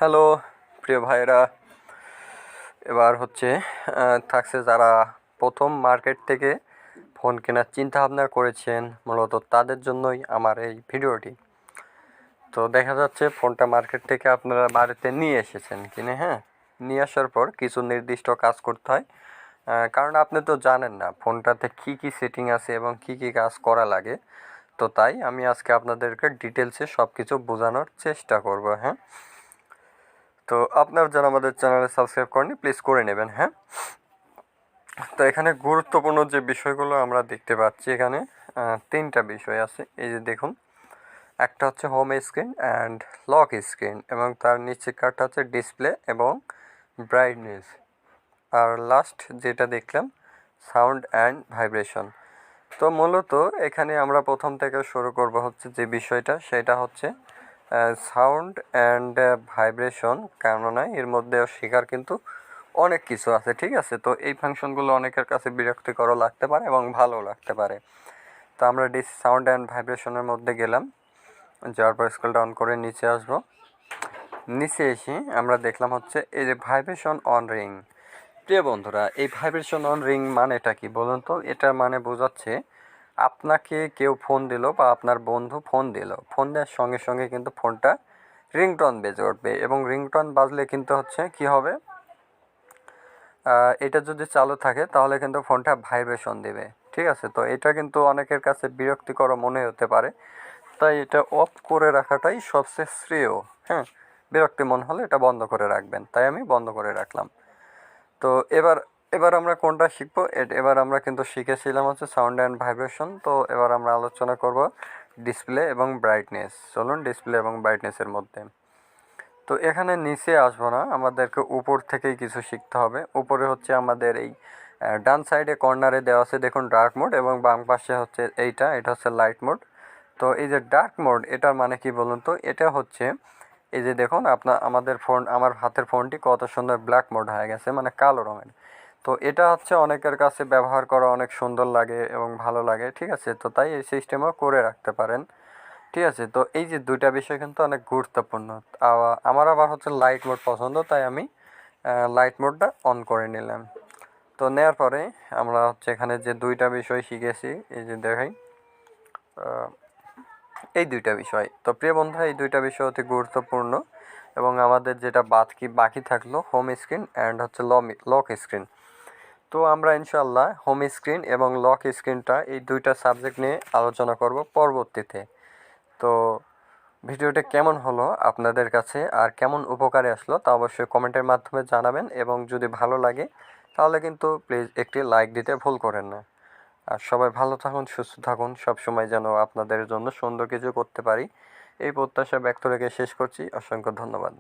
Hello প্রিয় ভাইরা, এবার হচ্ছে থাকছে যারা প্রথম মার্কেট থেকে ফোন কেনার চিন্তা ভাবনা করেছেন, মূলত তাদের জন্যই আমার এই ভিডিওটি। তো দেখা যাচ্ছে ফোনটা মার্কেট থেকে আপনারা বাড়িতে নিয়ে এসেছেন কিনে, হ্যাঁ, নিয়ে আসার পর কিছু নির্দিষ্ট কাজ করতে হয়। কারণ আপনি তো জানেন না ফোনটাতে কী কী সেটিং আছে এবং কী কী কাজ করা লাগে। তো তাই আমি আজকে আপনাদেরকে ডিটেলসে সব কিছু বোঝানোর চেষ্টা করব, হ্যাঁ। তো আপনার যারা আমাদের চ্যানেলে সাবস্ক্রাইব করেনি প্লিজ করে নেবেন, হ্যাঁ। তো এখানে গুরুত্বপূর্ণ যে বিষয়গুলো আমরা দেখতে পাচ্ছি, এখানে তিনটা বিষয় আছে। এই যে দেখুন, একটা হচ্ছে home screen and lock screen, এবং তার নিচে কারটা হচ্ছে ডিসপ্লে এবং ব্রাইটনেস, আর লাস্ট যেটা দেখলাম সাউন্ড অ্যান্ড ভাইব্রেশন। তো মূলত এখানে আমরা প্রথম থেকে শুরু করব হচ্ছে যে বিষয়টা, সেটা হচ্ছে সাউন্ড অ্যান্ড ভাইব্রেশন। কেননা এর মধ্যে শেখার কিন্তু অনেক কিছু আছে, ঠিক আছে। তো এই ফাংশনগুলো অনেকের কাছে বিরক্তিকরও লাগতে পারে এবং ভালোও লাগতে পারে। তো আমরা সাউন্ড অ্যান্ড ভাইব্রেশনের মধ্যে গেলাম, যাওয়ার পর স্ক্রল ডাউন করে নিচে আসবো। নিচে এসে আমরা দেখলাম হচ্ছে এই যে ভাইব্রেশন অন রিং। প্রিয় বন্ধুরা, এই ভাইব্রেশন অন রিং মানেটা কি বলুন তো? এটার মানে বোঝাচ্ছে আপনাকে কেউ ফোন দিল বা আপনার বন্ধু ফোন দিল, ফোন দেওয়ার সঙ্গে সঙ্গে কিন্তু ফোনটা রিংটোন বেজে উঠবে, এবং রিংটোন বাজলে কিন্তু হচ্ছে কি হবে, এটা যদি চালু থাকে তাহলে কিন্তু ফোনটা ভাইব্রেশন দেবে, ঠিক আছে। তো এটা কিন্তু অনেকের কাছে বিরক্তিকর মনে হতে পারে, তাই এটা অফ করে রাখাটাই সবচেয়ে শ্রেয়, হ্যাঁ। বিরক্তি মনে হলে এটা বন্ধ করে রাখবেন, তাই আমি বন্ধ করে রাখলাম। তো এবার এবার আমরা কোনটা শিখবো? এবার আমরা কিন্তু শিখেছিলাম হচ্ছে সাউন্ড অ্যান্ড ভাইব্রেশন। তো এবার আমরা আলোচনা করব ডিসপ্লে এবং ব্রাইটনেস। চলুন ডিসপ্লে এবং ব্রাইটনেসের মধ্যে। তো এখানে নিচে আসবো না, আমাদেরকে উপর থেকেই কিছু শিখতে হবে। উপরে হচ্ছে আমাদের এই ডান সাইডে কর্নারে দেওয়া আছে দেখুন ডার্ক মোড, এবং বাম পাশে হচ্ছে এটা হচ্ছে লাইট মোড। তো এই যে ডার্ক মোড, এটার মানে কি বলুন তো? এটা হচ্ছে এই যে দেখুন আমার হাতের ফোনটি কত সুন্দর ব্ল্যাক মোড হয়ে গেছে, মানে কালো রঙের। তো এটা হচ্ছে অনেকের কাছে ব্যবহার করা অনেক সুন্দর লাগে এবং ভালো লাগে, ঠিক আছে। তো তাই এই সিস্টেমও করে রাখতে পারেন, ঠিক আছে। তো এই যে দুইটা বিষয় কিন্তু অনেক গুরুত্বপূর্ণ। আমার আবার হচ্ছে লাইট মোড পছন্দ, তাই আমি লাইট মোডটা অন করে নিলাম। তো নেওয়ার পরে আমরা হচ্ছে এখানে যে দুইটা বিষয় শিখেছি, এই যে দেখাই এই দুইটা বিষয়। তো প্রিয় বন্ধুরা, এই দুইটা বিষয় অতি গুরুত্বপূর্ণ, এবং আমাদের যেটা বাকি থাকলো হোম স্ক্রিন অ্যান্ড হচ্ছে লক স্ক্রিন। তো আমরা ইনশাল্লাহ হোম স্ক্রিন এবং লক স্ক্রিনটা এই দুইটা সাবজেক্ট নিয়ে আলোচনা করব পরবর্তীতে। তো ভিডিওটা কেমন হলো আপনাদের কাছে আর কেমন উপকারে আসলো তা অবশ্যই কমেন্টের মাধ্যমে জানাবেন, এবং যদি ভালো লাগে তাহলে কিন্তু প্লিজ একটি লাইক দিতে ভুল করেন না। আর সবাই ভালো থাকুন, সুস্থ থাকুন, সবসময় যেন আপনাদের জন্য সুন্দর কিছু করতে পারি এই প্রত্যাশা ব্যক্ত রেখে শেষ করছি। অসংখ্য ধন্যবাদ।